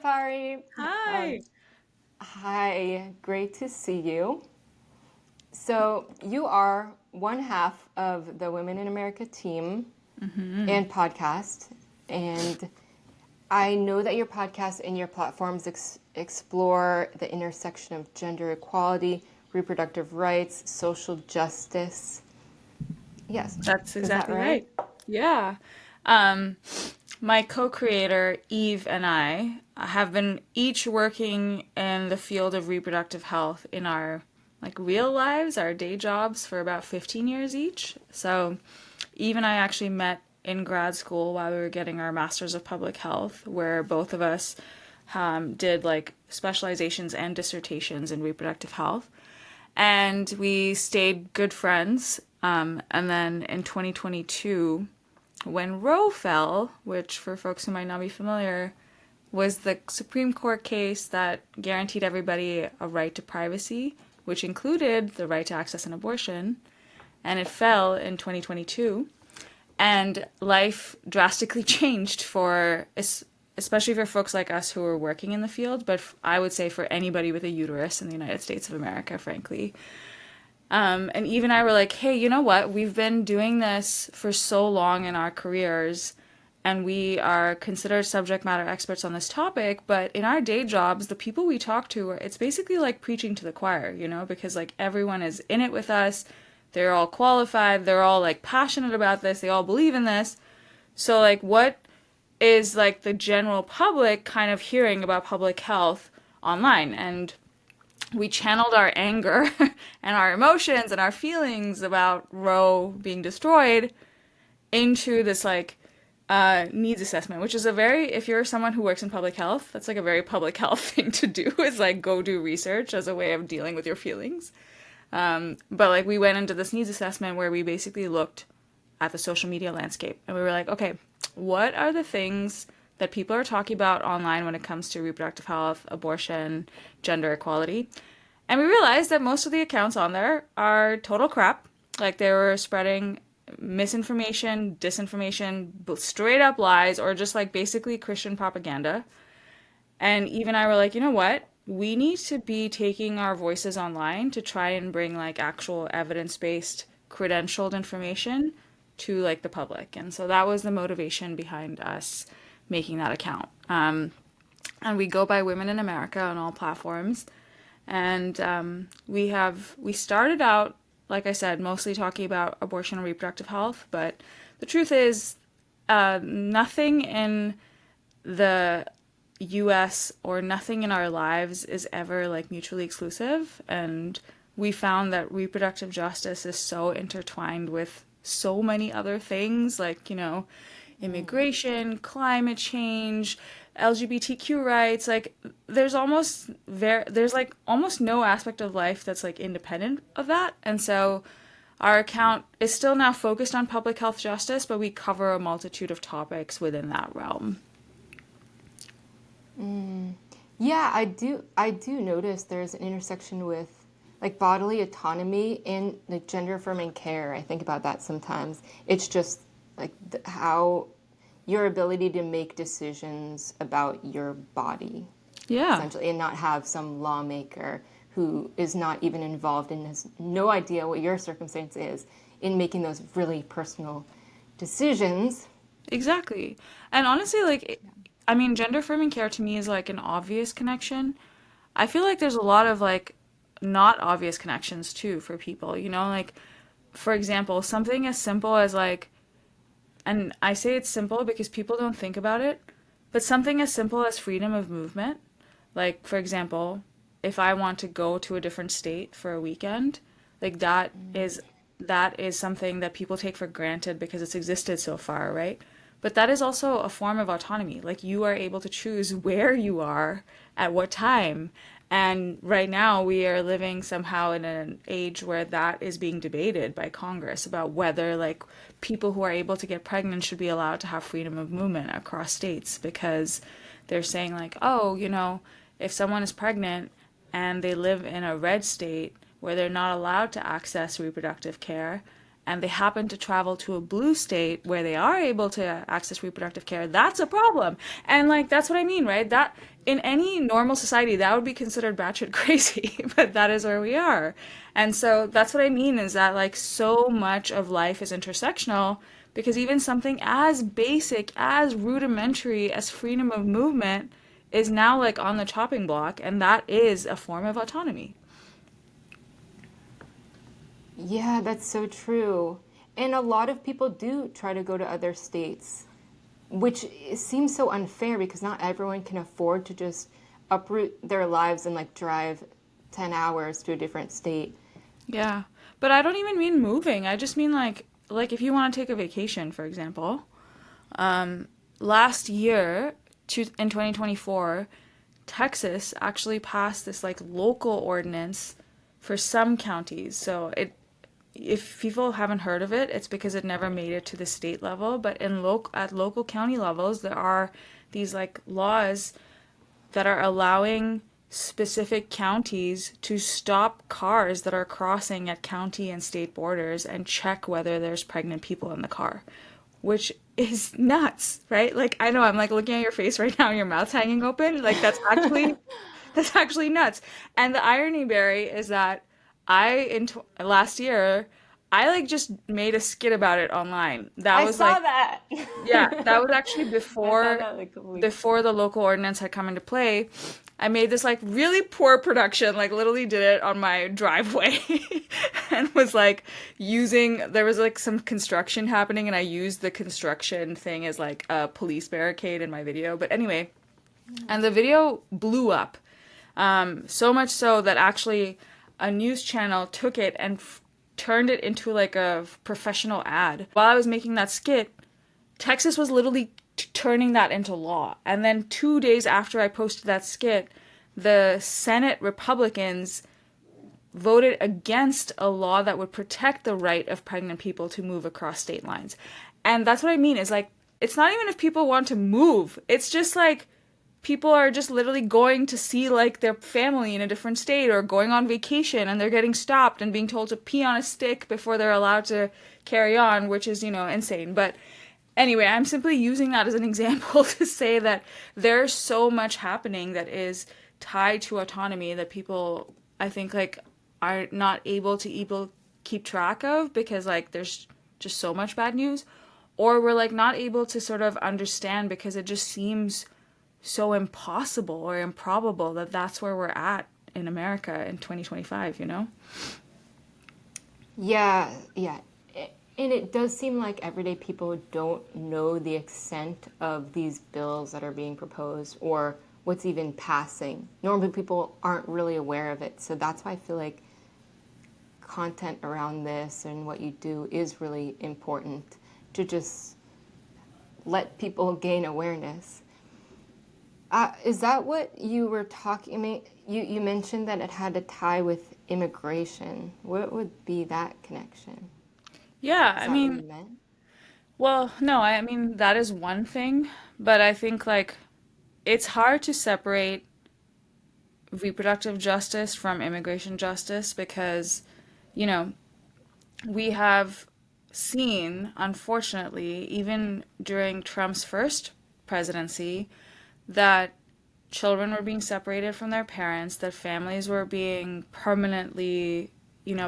Barrie. Hi. Hi, great to see you. So, you are one half of the Women in America team Hmm. and podcast. And I know that your podcast and your platforms explore the intersection of gender equality, reproductive rights, social justice. Yes, That's is that exactly right? right. Yeah. Um, my co-creator, Eve, and I have been each working in the field of reproductive health in our real lives, our day jobs for about 15 years each. So Eve and I actually met in grad school while we were getting our Masters of Public Health, where both of us did specializations and dissertations in reproductive health. And we stayed good friends. And then in 2022, when Roe fell, which for folks who might not be familiar, was the Supreme Court case that guaranteed everybody a right to privacy, which included the right to access an abortion, and it fell in 2022. And life drastically changed for especially for folks like us who are working in the field, but I would say for anybody with a uterus in the United States of America, frankly. And Eve and I were like, hey, you know what? We've been doing this for so long in our careers, and we are considered subject matter experts on this topic. But in our day jobs, the people we talk to, it's basically like preaching to the choir, because everyone is in it with us. They're all qualified. They're all passionate about this. They all believe in this. So what is the general public kind of hearing about public health online? And we channeled our anger and our emotions and our feelings about Roe being destroyed into this needs assessment, which is a very, if you're someone who works in public health, that's a very public health thing to do, is go do research as a way of dealing with your feelings. But we went into this needs assessment where we basically looked at the social media landscape and we were like, okay, what are the things that people are talking about online when it comes to reproductive health, abortion, gender equality? And we realized that most of the accounts on there are total crap. They were spreading misinformation, disinformation, straight up lies, or just basically Christian propaganda. And Eve and I were like, you know what? We need to be taking our voices online to try and bring actual evidence-based, credentialed information to the public. And so that was the motivation behind us making that account. And we go by Women in America on all platforms. And we started out, like I said, mostly talking about abortion and reproductive health. But the truth is, nothing in the US or nothing in our lives is ever mutually exclusive. And we found that reproductive justice is so intertwined with so many other things, immigration, climate change, LGBTQ rights. There's almost no aspect of life that's independent of that. And so our account is still now focused on public health justice, but we cover a multitude of topics within that realm. Yeah, I do notice there's an intersection with bodily autonomy and gender affirming care. I think about that sometimes. It's just how your ability to make decisions about your body Yeah. essentially and not have some lawmaker who is not even involved and has no idea what your circumstance is in making those really personal decisions. Exactly. And honestly, I mean, gender affirming care to me is an obvious connection. I feel like there's a lot of not obvious connections too for people, for example, something as simple as and I say it's simple because people don't think about it, but something as simple as freedom of movement. For example, if I want to go to a different state for a weekend, that is something that people take for granted because it's existed so far, right? But that is also a form of autonomy. You are able to choose where you are at what time. And right now, we are living somehow in an age where that is being debated by Congress about whether, people who are able to get pregnant should be allowed to have freedom of movement across states because they're saying, oh, if someone is pregnant and they live in a red state where they're not allowed to access reproductive care, and they happen to travel to a blue state where they are able to access reproductive care, that's a problem. And that's what I mean, right? That in any normal society, that would be considered batshit crazy, but that is where we are. And so that's what I mean is that like so much of life is intersectional because even something as basic, as rudimentary as freedom of movement is now like on the chopping block, and that is a form of autonomy. Yeah, that's so true. And a lot of people do try to go to other states, which seems so unfair because not everyone can afford to just uproot their lives and like drive 10 hours to a different state. Yeah. But I don't even mean moving. I just mean like if you want to take a vacation, for example. Last year, in 2024, Texas actually passed this like local ordinance for some counties. So it if people haven't heard of it, it's because it never made it to the state level, but at local county levels there are these like laws that are allowing specific counties to stop cars that are crossing at county and state borders and check whether there's pregnant people in the car, which is nuts, right? Like I know I'm like looking at your face right now and your mouth's hanging open. Like that's actually nuts. And the irony, Barry, is that last year I like just made a skit about it online. That I was saw like that. yeah, that was actually I saw that like a week. before the local ordinance had come into play. I made this like really poor production, like literally did it on my driveway and was like there was like some construction happening and I used the construction thing as like a police barricade in my video. But anyway, and the video blew up. So much so that actually a news channel took it and turned it into like a professional ad. While I was making that skit, Texas was literally turning that into law. And then 2 days after I posted that skit, the Senate Republicans voted against a law that would protect the right of pregnant people to move across state lines. And that's what I mean is like, it's not even if people want to move. It's just like people are just literally going to see like their family in a different state or going on vacation and they're getting stopped and being told to pee on a stick before they're allowed to carry on, which is, insane. But anyway, I'm simply using that as an example to say that there's so much happening that is tied to autonomy that people, I think, like, are not able to keep track of because, like, there's just so much bad news, or we're, like, not able to sort of understand because it just seems so impossible or improbable that that's where we're at in America in 2025. Yeah, yeah. And it does seem like everyday people don't know the extent of these bills that are being proposed or what's even passing. Normally people aren't really aware of it. So that's why I feel like content around this and what you do is really important to just let people gain awareness. Is that what you were talking? I mean, you mentioned that it had a tie with immigration. What would be that connection? Yeah, Is I that what you mean, meant? well, no, I mean, that is one thing, but I think, like, it's hard to separate reproductive justice from immigration justice because, you know, we have seen, unfortunately, even during Trump's first presidency, that children were being separated from their parents, that families were being permanently,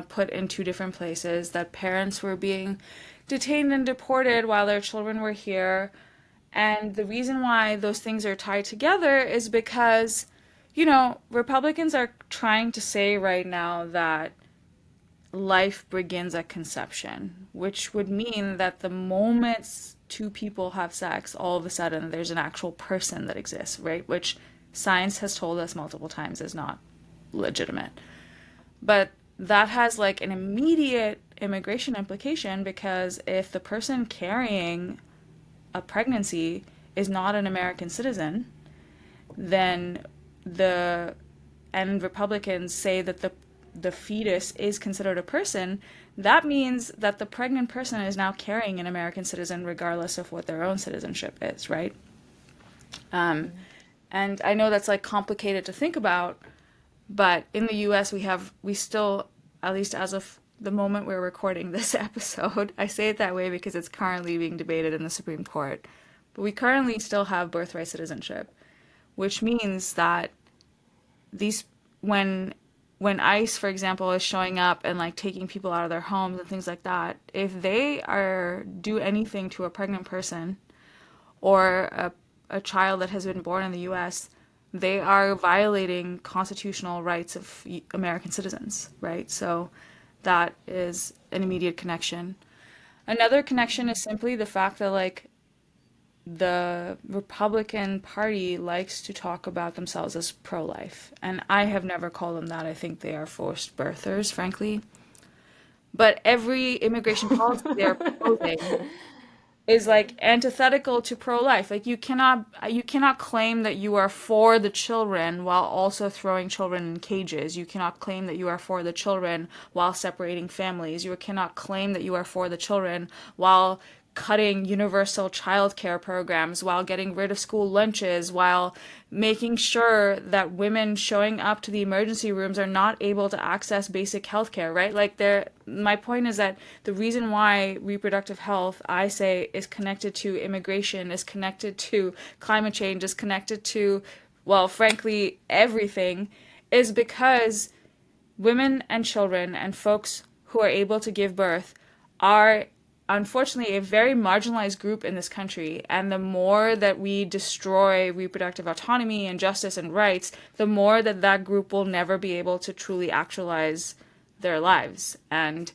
put in two different places, that parents were being detained and deported while their children were here. And the reason why those things are tied together is because, Republicans are trying to say right now that life begins at conception, which would mean that the moment two people have sex, all of a sudden there's an actual person that exists, right? Which science has told us multiple times is not legitimate. But that has like an immediate immigration implication because if the person carrying a pregnancy is not an American citizen, then the and Republicans say that the fetus is considered a person, that means that the pregnant person is now carrying an American citizen regardless of what their own citizenship is, right? And I know that's like complicated to think about, but in the US we still, at least as of the moment we're recording this episode, I say it that way because it's currently being debated in the Supreme Court, but we currently still have birthright citizenship, which means that these when ICE, for example, is showing up and like taking people out of their homes and things like that, if they are do anything to a pregnant person or a child that has been born in the US, they are violating constitutional rights of American citizens, right? So that is an immediate connection. Another connection is simply the fact that like the Republican Party likes to talk about themselves as pro-life, and I have never called them that. I think they are forced birthers, frankly. But every immigration policy they're proposing is like antithetical to pro-life. Like you cannot claim that you are for the children while also throwing children in cages. You cannot claim that you are for the children while separating families. You cannot claim that you are for the children while cutting universal childcare programs, while getting rid of school lunches, while making sure that women showing up to the emergency rooms are not able to access basic health care, right? Like my point is that the reason why reproductive health, I say, is connected to immigration, is connected to climate change, is connected to, well, frankly, everything, is because women and children and folks who are able to give birth are unfortunately a very marginalized group in this country. And the more that we destroy reproductive autonomy and justice and rights, the more that that group will never be able to truly actualize their lives. And,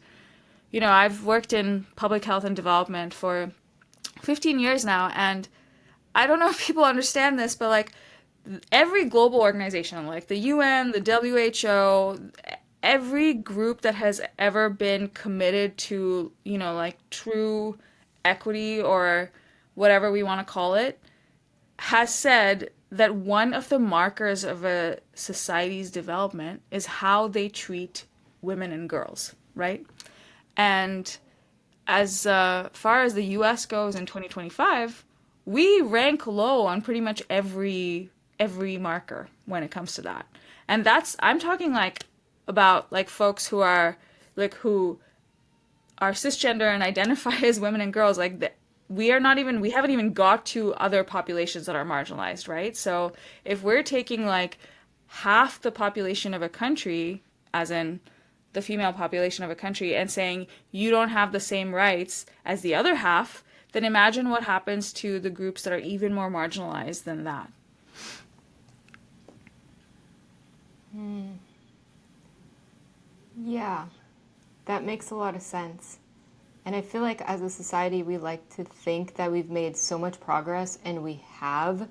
you know, I've worked in public health and development for 15 years now, and I don't know if people understand this, but like every global organization, like the UN, the WHO, every group that has ever been committed to, you know, like true equity or whatever we want to call it, has said that one of the markers of a society's development is how they treat women and girls, right? And as far as the US goes in 2025, we rank low on pretty much every marker when it comes to that. And that's I'm talking like about like folks who are like who are cisgender and identify as women and girls, like we haven't even got to other populations that are marginalized, right? So if we're taking like half the population of a country, as in the female population of a country, and saying you don't have the same rights as the other half, then imagine what happens to the groups that are even more marginalized than that. Yeah, that makes a lot of sense. And I feel like as a society, we like to think that we've made so much progress, and we have,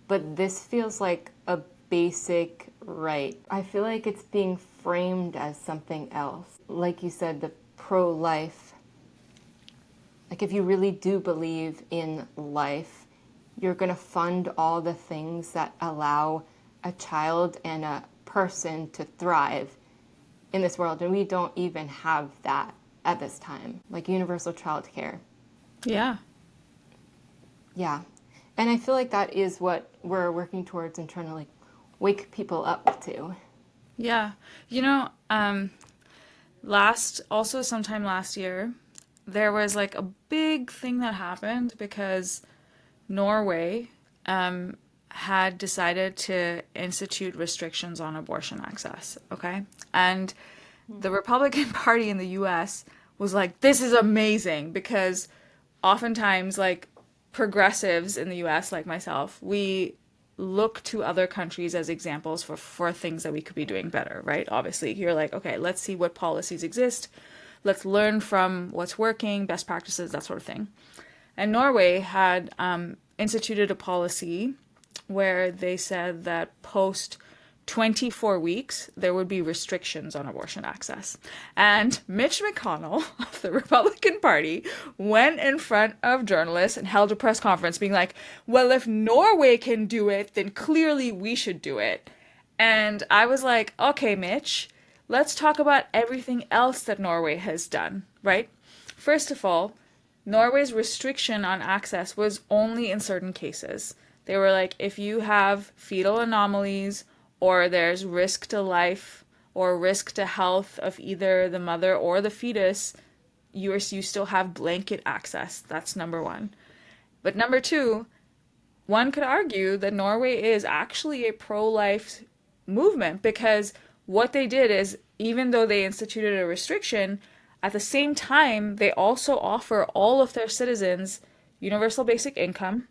but this feels like a basic right. I feel like it's being framed as something else. Like you said, the pro-life. Like if you really do believe in life, you're going to fund all the things that allow a child and a person to thrive in this world. And we don't even have that at this time, like universal childcare. Yeah. Yeah. And I feel like that is what we're working towards and trying to like wake people up to. Yeah. You know, sometime last year, there was like a big thing that happened because Norway had decided to institute restrictions on abortion access, okay? And the Republican Party in the US was like, this is amazing, because oftentimes, like, progressives in the US, like myself, we look to other countries as examples for things that we could be doing better, right? Obviously, you're like, okay, let's see what policies exist. Let's learn from what's working, best practices, that sort of thing. And Norway had instituted a policy where they said that post 24 weeks, there would be restrictions on abortion access. And Mitch McConnell of the Republican Party went in front of journalists and held a press conference being like, well, if Norway can do it, then clearly we should do it. And I was like, okay, Mitch, let's talk about everything else that Norway has done, right? First of all, Norway's restriction on access was only in certain cases. They were like, if you have fetal anomalies, or there's risk to life or risk to health of either the mother or the fetus, you still have blanket access. That's number one. But number two, one could argue that Norway is actually a pro-life movement because what they did is, even though they instituted a restriction, at the same time, they also offer all of their citizens universal basic income,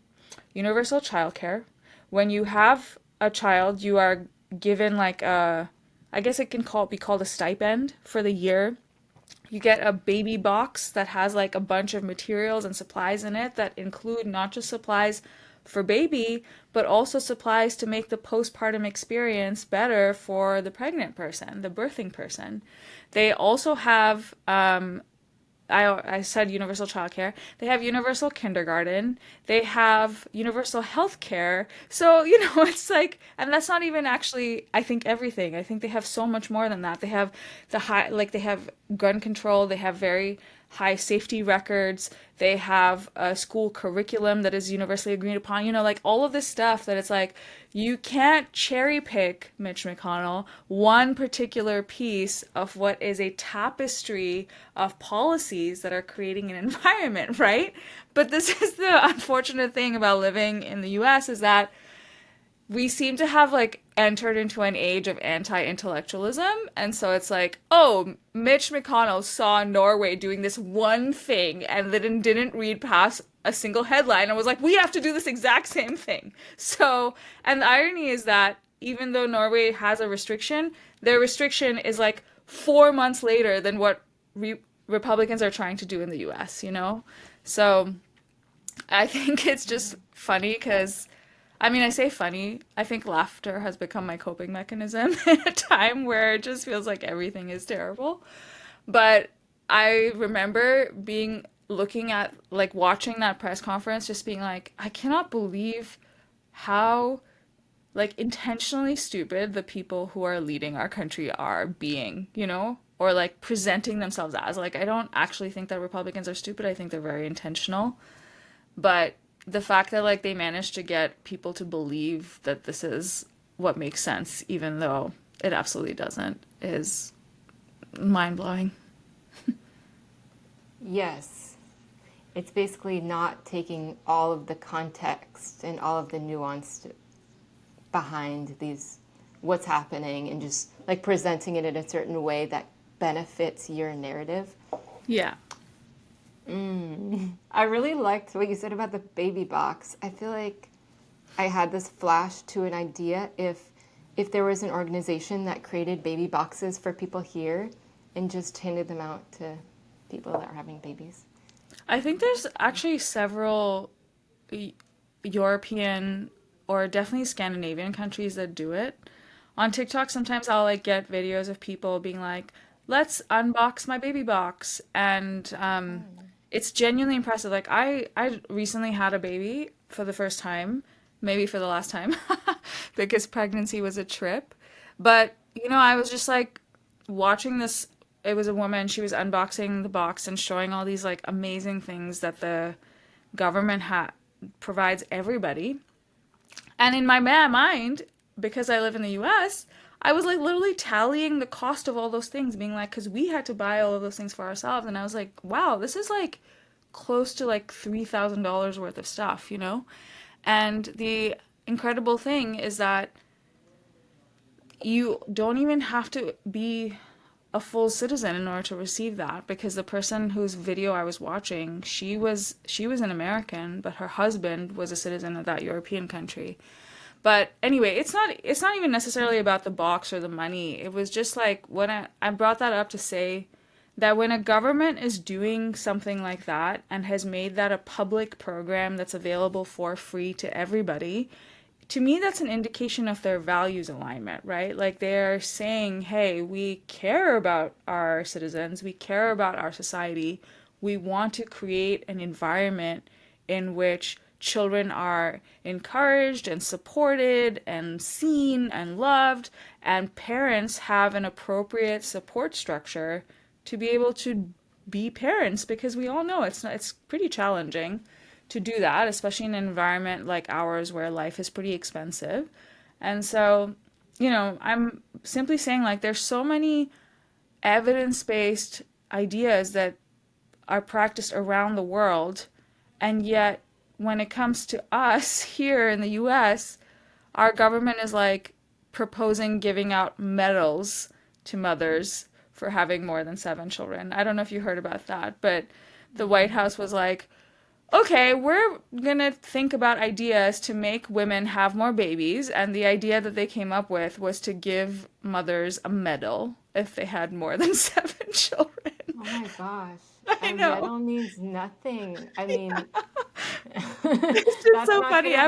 universal childcare. When you have a child, you are given like a, I guess it can be called a stipend for the year. You get a baby box that has like a bunch of materials and supplies in it that include not just supplies for baby, but also supplies to make the postpartum experience better for the pregnant person, the birthing person. They also have I said universal childcare. They have universal kindergarten. They have universal health care. So, it's like, and that's not even actually, I think, everything. I think they have so much more than that. They have they have gun control. They have very high safety records. They have a school curriculum that is universally agreed upon. Like all of this stuff that it's like, you can't cherry pick, Mitch McConnell, one particular piece of what is a tapestry of policies that are creating an environment, right? But this is the unfortunate thing about living in the US is that we seem to have like entered into an age of anti-intellectualism, and so it's like, oh, Mitch McConnell saw Norway doing this one thing and then didn't read past a single headline and was like, we have to do this exact same thing. So, and the irony is that even though Norway has a restriction, their restriction is like 4 months later than what Republicans are trying to do in the US. So I think it's just funny because, I mean, I say funny. I think laughter has become my coping mechanism in a time where it just feels like everything is terrible. But I remember looking at, like, watching that press conference, just being like, I cannot believe how, like, intentionally stupid the people who are leading our country are being, or like presenting themselves as. Like, I don't actually think that Republicans are stupid. I think they're very intentional. But the fact that like they managed to get people to believe that this is what makes sense, even though it absolutely doesn't, is mind blowing. Yes. It's basically not taking all of the context and all of the nuance behind what's happening, and just like presenting it in a certain way that benefits your narrative. Yeah. I really liked what you said about the baby box. I feel like I had this flash to an idea if there was an organization that created baby boxes for people here and just handed them out to people that are having babies. I think there's actually several European or definitely Scandinavian countries that do it. On TikTok, sometimes I'll like get videos of people being like, "Let's unbox my baby box," and it's genuinely impressive. Like I recently had a baby for the first time, maybe for the last time, because pregnancy was a trip. But I was just like watching this. It was a woman. She was unboxing the box and showing all these like amazing things that the government provides everybody. And in my mind, because I live in the US, I was like literally tallying the cost of all those things, being like, because we had to buy all of those things for ourselves. And I was like, wow, this is like close to like $3,000 worth of stuff. And the incredible thing is that you don't even have to be a full citizen in order to receive that, because the person whose video I was watching, she was an American, but her husband was a citizen of that European country. But anyway, it's not even necessarily about the box or the money. It was just like when I brought that up to say that when a government is doing something like that and has made that a public program that's available for free to everybody, to me that's an indication of their values alignment, right? Like they're saying, hey, we care about our citizens, we care about our society, we want to create an environment in which children are encouraged and supported and seen and loved, and parents have an appropriate support structure to be able to be parents, because we all know it's pretty challenging to do that, especially in an environment like ours where life is pretty expensive. And so, I'm simply saying like there's so many evidence-based ideas that are practiced around the world, and yet when it comes to us here in the US, our government is like proposing giving out medals to mothers for having more than 7 children. I don't know if you heard about that, but the White House was like, okay, we're gonna think about ideas to make women have more babies. And the idea that they came up with was to give mothers a medal if they had more than 7 children. Oh my gosh. I A know. medal means nothing. I mean, Yeah. It's just that's so not funny. gonna help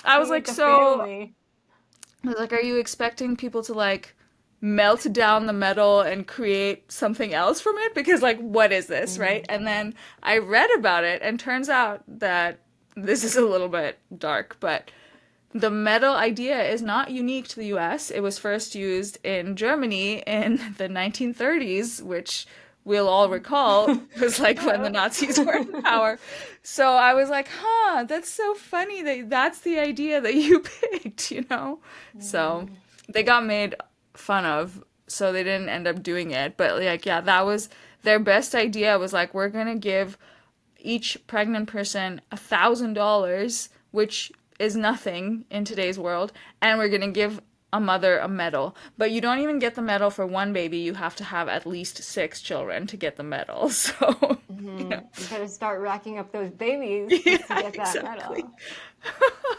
I was create like, the so family. I was like, are you expecting people to like melt down the metal and create something else from it? Because like, what is this, right? Mm, And then I read about it, and turns out that this is a little bit dark, but the metal idea is not unique to the US. It was first used in Germany in the 1930s, which we'll all recall was like when the Nazis were in power. So I was like, huh, that's so funny that that's the idea that you picked, you know? So mm, they got made fun of, so they didn't end up doing it. But like, yeah, that was their best idea was like, we're gonna give each pregnant person $1,000, which is nothing in today's world, and we're gonna give a mother a medal. But you don't even get the medal for one baby. You have to have at least 6 children to get the medal. So, you know, You better start racking up those babies just to yeah, get that exactly. medal.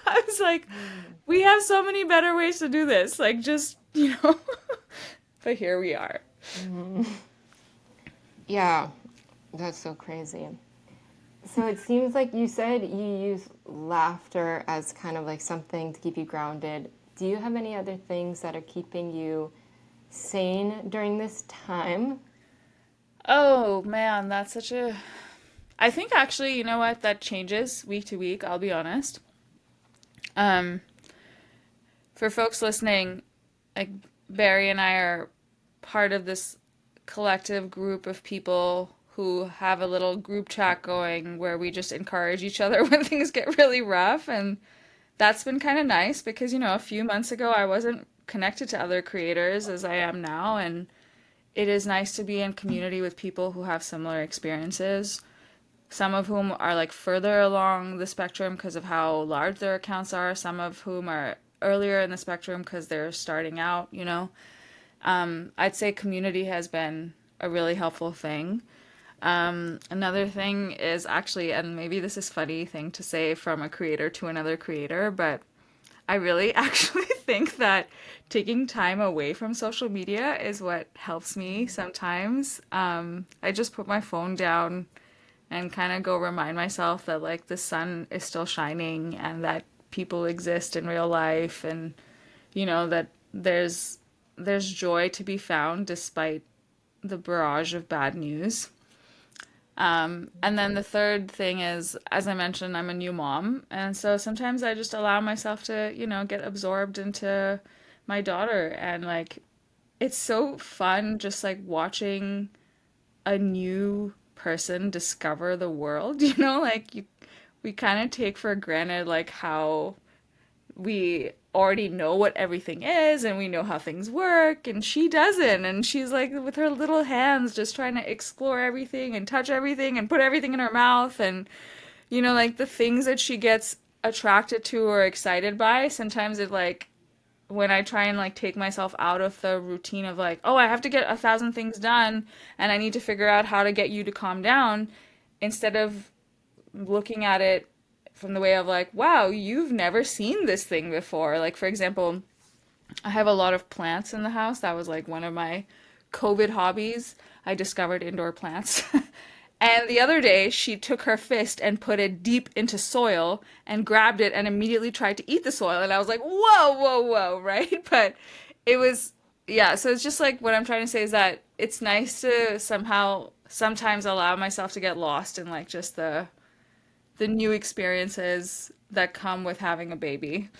I was like, Mm, we have so many better ways to do this. Like, just, you know, but here we are. mm. Yeah, that's so crazy. So it seems like you said you use laughter as kind of like something to keep you grounded. Do you have any other things that are keeping you sane during this time? Oh man, that's such a. I think actually, you know what? That changes week to week, I'll be honest. Um, for folks listening, like Barry and I are part of this collective group of people who have a little group chat going where we just encourage each other when things get really rough. And that's been kind of nice because, you know, a few months ago I wasn't connected to other creators as I am now. And it is nice to be in community with people who have similar experiences, some of whom are like further along the spectrum because of how large their accounts are, some of whom are earlier in the spectrum because they're starting out, you know. I'd say community has been a really helpful thing. Another thing is actually, and maybe this is funny thing to say from a creator to another creator, but I really actually think that taking time away from social media is what helps me sometimes. I just put my phone down and kind of go remind myself that like the sun is still shining and that people exist in real life, and you know that there's joy to be found despite the barrage of bad news. And then the third thing is, as I mentioned, I'm a new mom. And so sometimes I just allow myself to, you know, get absorbed into my daughter. And like, it's so fun just like watching a new person discover the world, you know, like we kind of take for granted like how we already know what everything is and we know how things work, and she doesn't, and she's like with her little hands just trying to explore everything and touch everything and put everything in her mouth, and you know like the things that she gets attracted to or excited by, sometimes it like when I try and like take myself out of the routine of like, oh, I have to get 1,000 things done and I need to figure out how to get you to calm down, instead of looking at it from the way of like, wow, you've never seen this thing before. Like, for example, I have a lot of plants in the house. That was like one of my COVID hobbies. I discovered indoor plants. And the other day, she took her fist and put it deep into soil and grabbed it and immediately tried to eat the soil. And I was like, whoa, whoa, whoa, right? But it was, yeah. So it's just like what I'm trying to say is that it's nice to somehow sometimes allow myself to get lost in like just the new experiences that come with having a baby,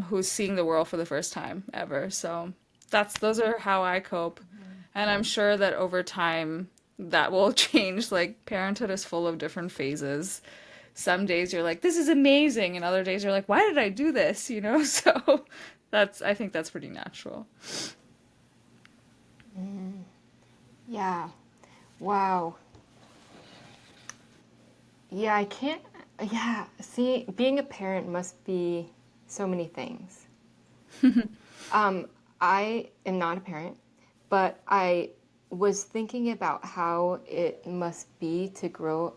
who's seeing the world for the first time ever. So those are how I cope. And I'm sure that over time that will change. Like parenthood is full of different phases. Some days you're like, this is amazing, and other days you're like, why did I do this? You know? So I think that's pretty natural. Yeah. Wow. Yeah, I can't Yeah, see, being a parent must be so many things. Um, I am not a parent, but I was thinking about how it must be to grow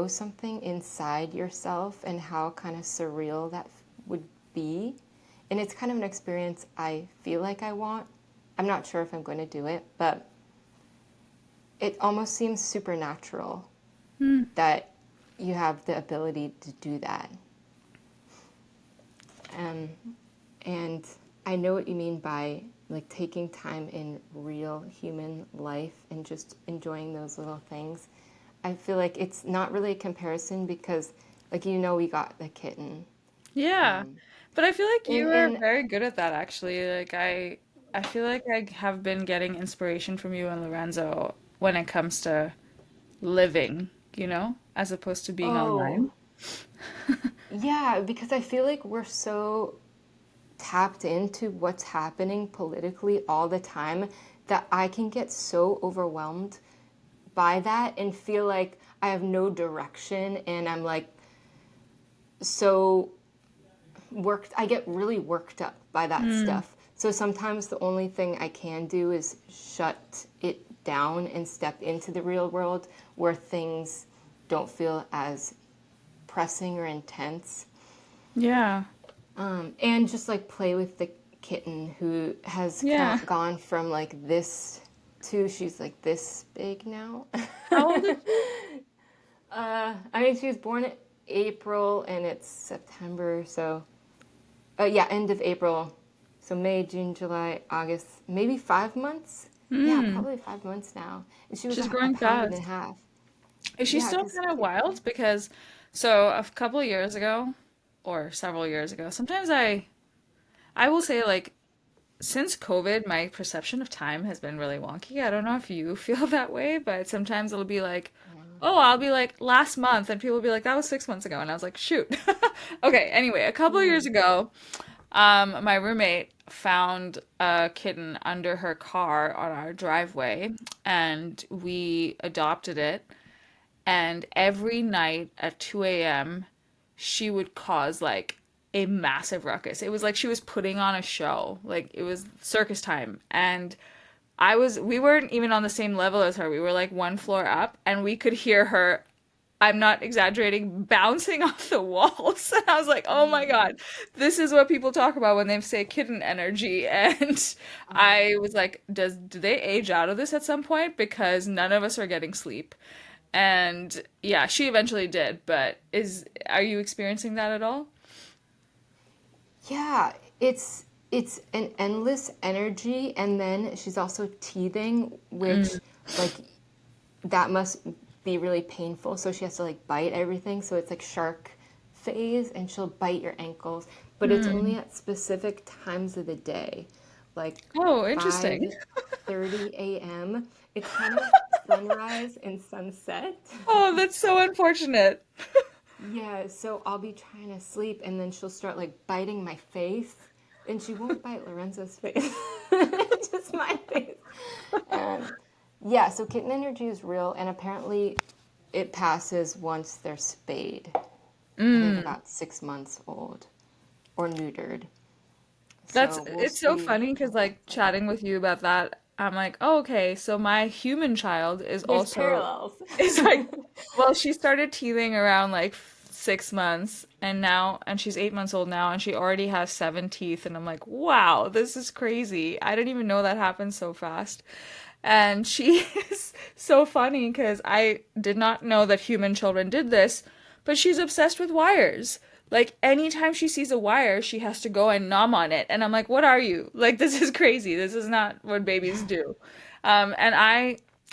something inside yourself and how kind of surreal that would be. And it's kind of an experience I feel like I want. I'm not sure if I'm going to do it, but it almost seems supernatural that you have the ability to do that. Um, and I know what you mean by like taking time in real human life and just enjoying those little things. I feel like it's not really a comparison because, like, we got the kitten. Yeah. Um, But I feel like you are and very good at that actually. I feel like I have been getting inspiration from you and Lorenzo when it comes to living, as opposed to being oh, online. yeah, because I feel like we're so tapped into what's happening politically all the time that I can get so overwhelmed by that and feel like I have no direction and I'm like so worked I get really worked up by that Mm. stuff. So sometimes the only thing I can do is shut it down and step into the real world where things don't feel as pressing or intense. Yeah. And just like play with the kitten who has Yeah. gone from like this to she's like this big now. How old is she? I mean, she was born in April and it's September, so yeah, end of April. So May, June, July, August, maybe 5 months. Yeah, Mm. probably 5 months now. And she was She's a growing pound and a fast. half. Is she Yeah, still because kind of wild? Because so a couple of years ago, or several years ago, sometimes I will say like since COVID, my perception of time has been really wonky. I don't know if you feel that way, but sometimes it'll be like, oh, I'll be like last month, and people will be like, that was 6 months ago, and I was like, shoot. Okay, anyway, a couple of years ago, my roommate found a kitten under her car on our driveway, and we adopted it. And every night at 2 a.m., she would cause like a massive ruckus. It was like she was putting on a show. Like it was circus time. And we weren't even on the same level as her. We were like one floor up and we could hear her, I'm not exaggerating, bouncing off the walls. And I was like, oh my God, this is what people talk about when they say kitten energy. And I was like, do they age out of this at some point? Because none of us are getting sleep. And yeah, she eventually did, but are you experiencing that at all? yeah, it's an endless energy, and then she's also teething, Mm, which like that must be really painful. So she has to like bite everything. So it's like shark phase, and she'll bite your ankles, but it's only mm. at specific times of the day, like Oh, interesting. 5:30 a.m. It's kind of sunrise and sunset. Oh, that's so unfortunate. Yeah, so I'll be trying to sleep and then she'll start like biting my face. And she won't bite Lorenzo's face, just my face. And yeah, so kitten energy is real, and apparently it passes once they're spayed. I think Mm. about 6 months old or neutered. That's So we'll it's so see funny how because that like plays chatting out. with you about that, I'm like, oh, okay, so my human child is There's also parallels. is like, well, she started teething around like 6 months, and she's 8 months old now, and she already has 7 teeth, and I'm like, wow, this is crazy. I didn't even know that happened so fast. And she is so funny because I did not know that human children did this, but she's obsessed with wires. Like anytime she sees a wire, she has to go and nom on it. And I'm like, what are you? Like this is crazy. This is not what babies do. And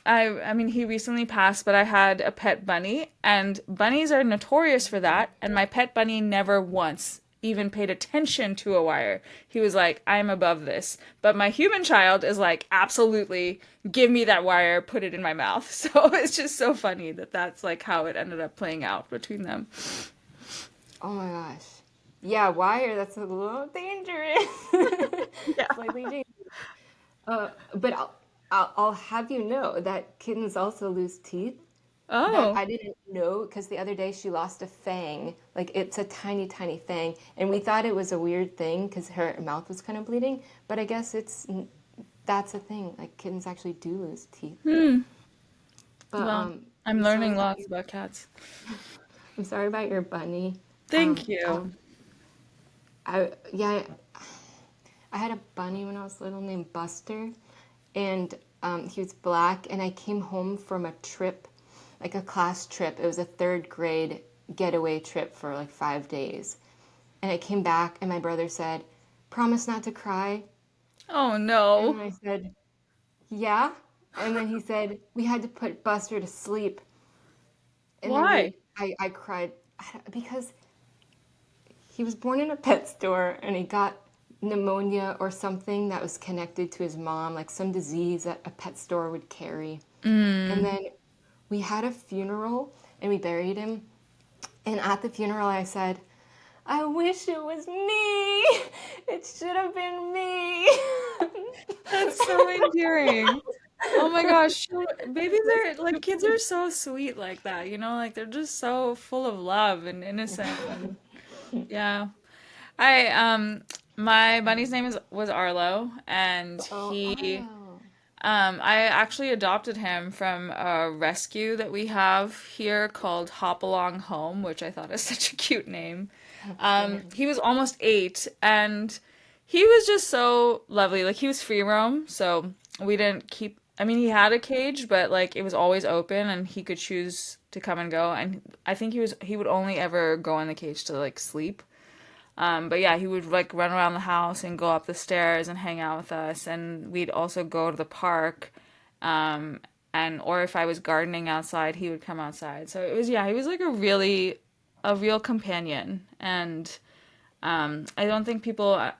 I mean, he recently passed, but I had a pet bunny, and bunnies are notorious for that. And my pet bunny never once even paid attention to a wire. He was like, I'm above this. But my human child is like, absolutely, give me that wire, put it in my mouth. So it's just so funny that that's like how it ended up playing out between them. Oh my gosh. Yeah, wire, that's a little dangerous. Yeah. Slightly dangerous. But I'll have you know that kittens also lose teeth. that Oh, I didn't know because the other day she lost a fang. Like it's a tiny, tiny fang. And we thought it was a weird thing because her mouth was kind of bleeding. But I guess that's a thing. Like kittens actually do lose teeth. But well, I'm I'm sorry learning about lots about cats. I'm sorry about your bunny. Thank you. Yeah, I had a bunny when I was little named Buster, and he was black. And I came home from a trip, like a class trip. It was a third grade getaway trip for like 5 days. And I came back, and my brother said, "Promise not to cry." Oh And no. I said, "Yeah." And then he said, "We had to put Buster to sleep." And then Why? I cried because he was born in a pet store and he got pneumonia or something that was connected to his mom, like some disease that a pet store would carry. And Mm. then we had a funeral and we buried him. And at the funeral, I said, "I wish it was me. It should have been me." That's so endearing. Oh my gosh, babies are like kids are so sweet like that, like they're just so full of love and innocent and yeah. I my bunny's name is was Arlo and Oh, he Arlo. I actually adopted him from a rescue that we have here called Hop Along Home, which I thought is such a cute name. He was almost 8 and he was just so lovely. Like he was free roam, so we didn't keep. I mean, he had a cage, but like it was always open and he could choose to come and go. And I think he would only ever go in the cage to like sleep. But yeah, he would like run around the house and go up the stairs and hang out with us. And we'd also go to the park. Um, and or if I was gardening outside, he would come outside. So it was yeah, he was like a real companion. And I don't think people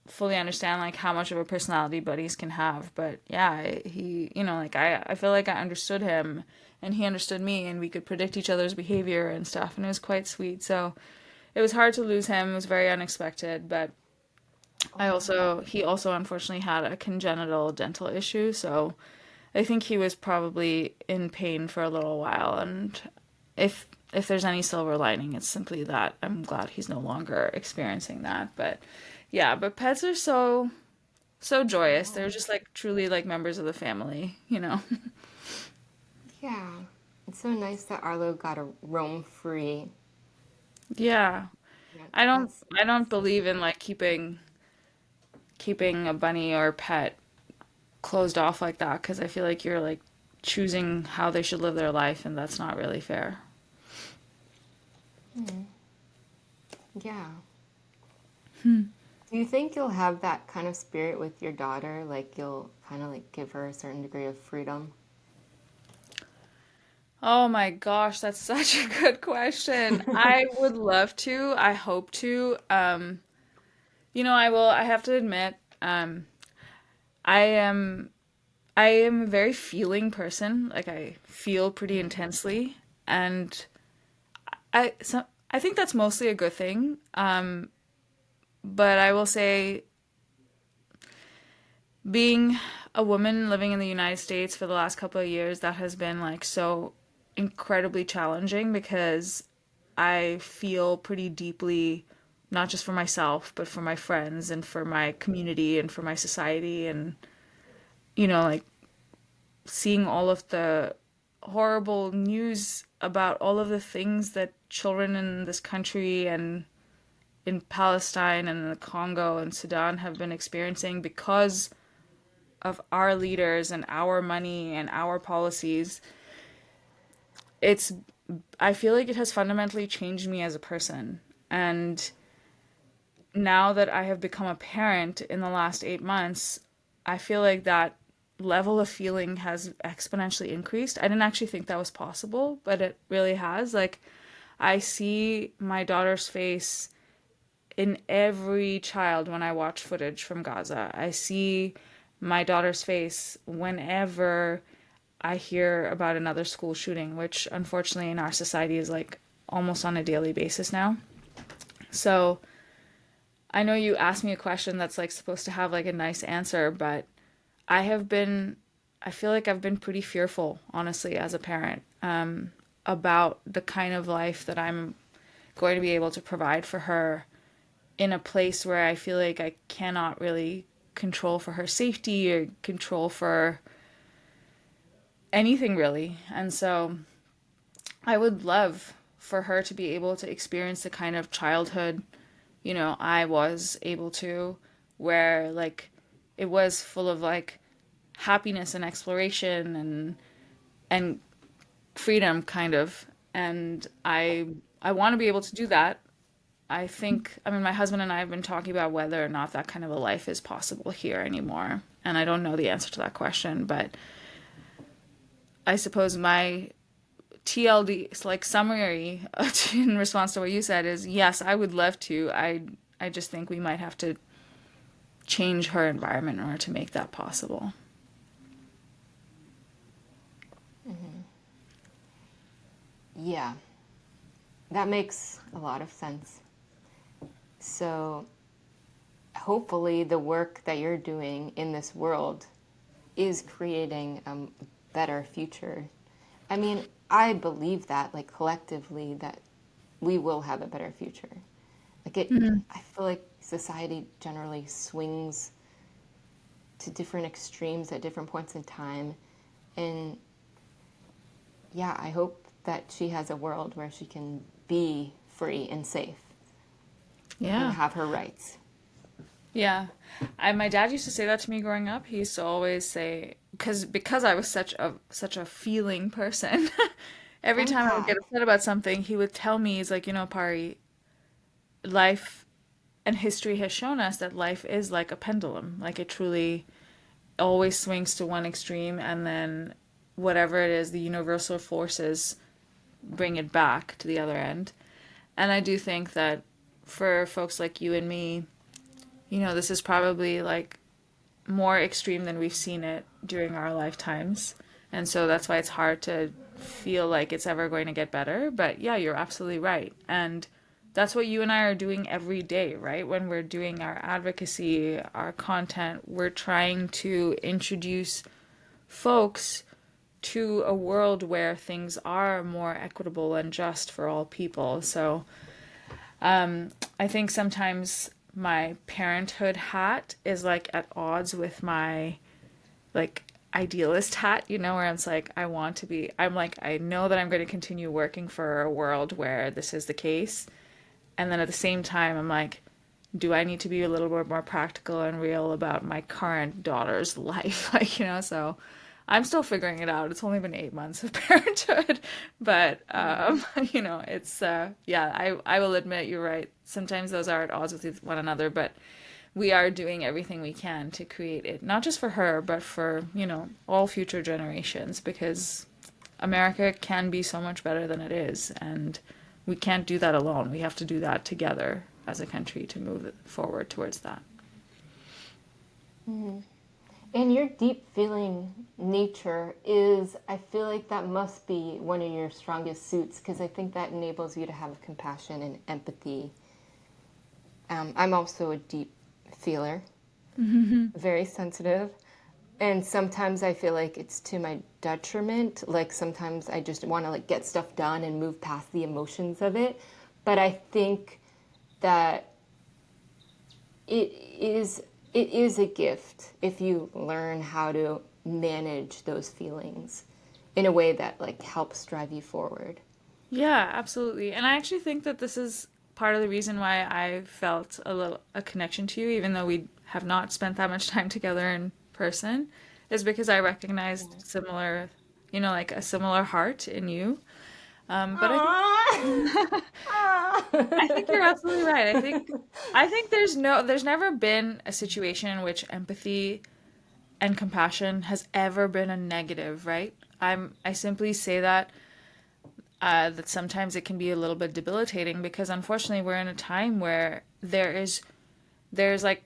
fully understand like how much of a personality buddies can have. But yeah, he like I feel like I understood him and he understood me and we could predict each other's behavior and stuff. And it was quite sweet. So it was hard to lose him. It was very unexpected, but Oh, he also unfortunately had a congenital dental issue, so I think he was probably in pain for a little while. And if there's any silver lining, it's simply that I'm glad he's no longer experiencing that. But yeah, but pets are so joyous. They're oh. just like truly like members of the family. Yeah. It's so nice that Arlo got a roam free. Yeah. Yeah, I don't that's I don't so believe in sweet. like keeping a bunny or pet closed off like that because I feel like you're like choosing how they should live their life, and that's not really fair. Yeah. Do you think you'll have that kind of spirit with your daughter? Like you'll kind of like give her a certain degree of freedom? Oh my gosh, that's such a good question. I would love to. I hope to. I have to admit, I am I am a very feeling person. Like I feel pretty intensely, and I think that's mostly a good thing. But I will say being a woman living in the United States for the last couple of years, that has been like so incredibly challenging because I feel pretty deeply, not just for myself, but for my friends and for my community and for my society. And, like seeing all of the horrible news about all of the things that children in this country and in Palestine and in the Congo and Sudan have been experiencing because of our leaders and our money and our policies, it's I feel like it has fundamentally changed me as a person. And now that I have become a parent in the last 8 months, I feel like that level of feeling has exponentially increased. I didn't actually think that was possible, but it really has. Like, I see my daughter's face in every child when I watch footage from Gaza. I see my daughter's face whenever I hear about another school shooting, which unfortunately in our society is like almost on a daily basis now. So I know you asked me a question that's like supposed to have like a nice answer, but I have been, I feel like I've been pretty fearful, honestly, as a parent. about the kind of life that I'm going to be able to provide for her in a place where I feel like I cannot really control for her safety or control for anything really. And so I would love for her to be able to experience the kind of childhood, I was able to, where like it was full of like happiness and exploration and freedom kind of. And I want to be able to do that. I mean, my husband and I have been talking about whether or not that kind of a life is possible here anymore. And I don't know the answer to that question, but I suppose my TLD, like summary in response to what you said is yes, I would love to. I just think we might have to change her environment in order to make that possible. Yeah, that makes a lot of sense. So hopefully the work that you're doing in this world is creating a better future. I mean, I believe that, like, collectively, that we will have a better future. Like, I feel like society generally swings to different extremes at different points in time. And yeah, I hope that she has a world where she can be free and safe and Yeah. have her rights. Yeah. My dad used to say that to me growing up. He used to always say because I was such a feeling person. Every time I would get Empath. upset about something, he would tell me, he's like, Pari, life and history has shown us that life is like a pendulum. Like it truly always swings to one extreme, and then whatever it is, the universal forces bring it back to the other end. And I do think that for folks like you and me, this is probably like more extreme than we've seen it during our lifetimes. And so that's why it's hard to feel like it's ever going to get better. But yeah, you're absolutely right. And that's what you and I are doing every day, right? When we're doing our advocacy, our content, we're trying to introduce folks to a world where things are more equitable and just for all people. So I think sometimes my parenthood hat is like at odds with my like idealist hat, where it's like I'm like, I know that I'm going to continue working for a world where this is the case. And then at the same time, I'm like, do I need to be a little bit more practical and real about my current daughter's life? Like, so I'm still figuring it out. It's only been 8 months of parenthood, but it's yeah. I will admit you're right. Sometimes those are at odds with one another, but we are doing everything we can to create it, not just for her, but for all future generations, because America can be so much better than it is, and we can't do that alone. We have to do that together as a country to move it forward towards that. And your deep feeling nature is, I feel like that must be one of your strongest suits because I think that enables you to have compassion and empathy. I'm also a deep feeler, very sensitive. And sometimes I feel like it's to my detriment. Like sometimes I just want to like get stuff done and move past the emotions of it. But I think that it is it is a gift if you learn how to manage those feelings in a way that like helps drive you forward. Yeah, absolutely. And I actually think that this is part of the reason why I felt a connection to you, even though we have not spent that much time together in person, is because I recognized similar, like a similar heart in you. But Aww. I think you're absolutely right. I think there's never been a situation in which empathy and compassion has ever been a negative, right? I simply say that sometimes it can be a little bit debilitating because unfortunately we're in a time where there's like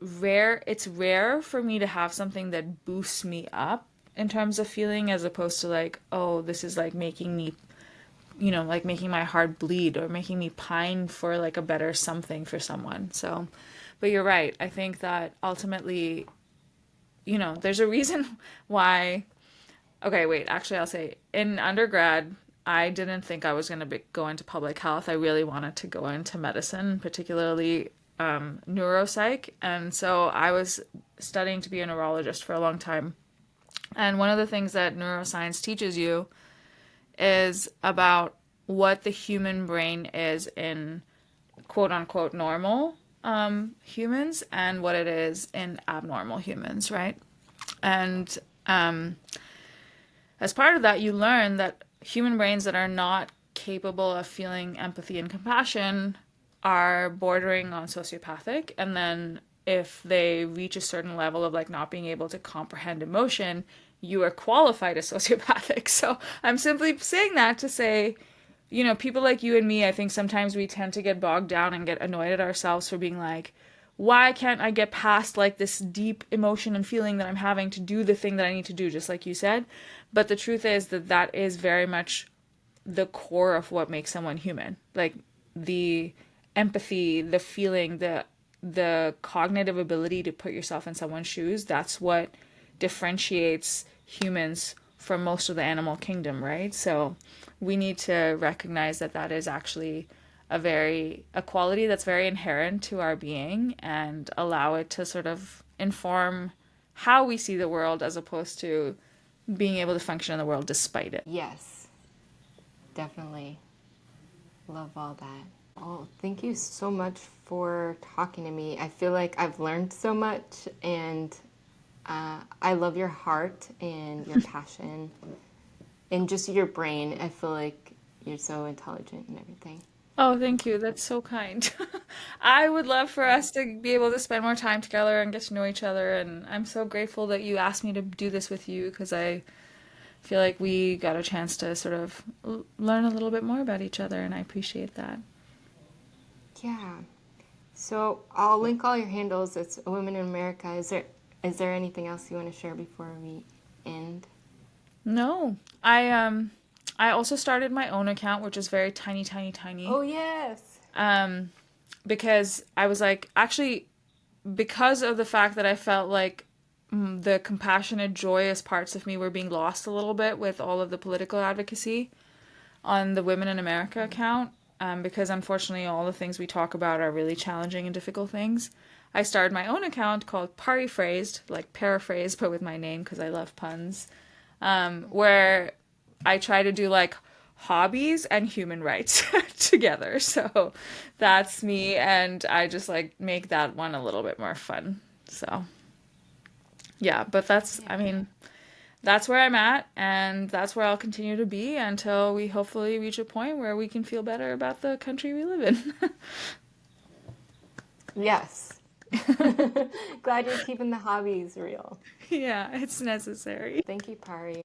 it's rare for me to have something that boosts me up in terms of feeling as opposed to like, oh, this is like making me, like making my heart bleed or making me pine for like a better something for someone. So, but you're right. I think that ultimately, there's a reason why Okay, wait, actually, I'll say in undergrad, I didn't think I was going to go into public health. I really wanted to go into medicine, particularly neuropsych. And so I was studying to be a neurologist for a long time. And one of the things that neuroscience teaches you is about what the human brain is in quote unquote normal humans and what it is in abnormal humans, right? And as part of that, you learn that human brains that are not capable of feeling empathy and compassion are bordering on sociopathic. And then if they reach a certain level of like not being able to comprehend emotion, you are qualified as sociopathic. So I'm simply saying that to say, you know, people like you and me, I think sometimes we tend to get bogged down and get annoyed at ourselves for being like, why can't I get past like this deep emotion and feeling that I'm having to do the thing that I need to do, just like you said. But the truth is that that is very much the core of what makes someone human. Like the empathy, the feeling, the cognitive ability to put yourself in someone's shoes, that's what differentiates humans from most of the animal kingdom, right? So we need to recognize that that is actually a quality that's very inherent to our being and allow it to sort of inform how we see the world as opposed to being able to function in the world despite it. Yes, definitely. Love all that. Oh, thank you so much for talking to me. I feel like I've learned so much, and I love your heart and your passion and just your brain. I feel like you're so intelligent and everything. Oh, thank you. That's so kind. I would love for us to be able to spend more time together and get to know each other. And I'm so grateful that you asked me to do this with you because I feel like we got a chance to sort of learn a little bit more about each other, and I appreciate that. Yeah. So I'll link all your handles. It's a Women in America. Is there anything else you want to share before we end? No, I also started my own account, which is very tiny, tiny, tiny. Oh yes. Because I was like, actually, because of the fact that I felt like the compassionate, joyous parts of me were being lost a little bit with all of the political advocacy on the Women in America account, because unfortunately all the things we talk about are really challenging and difficult things. I started my own account called Paraphrased, like paraphrase, but with my name because I love puns, where I try to do like hobbies and human rights together. So that's me, and I just like make that one a little bit more fun. So yeah, but I mean, that's where I'm at, and that's where I'll continue to be until we hopefully reach a point where we can feel better about the country we live in. Yes. Glad you're keeping the hobbies real. Yeah, it's necessary. Thank you, Pari.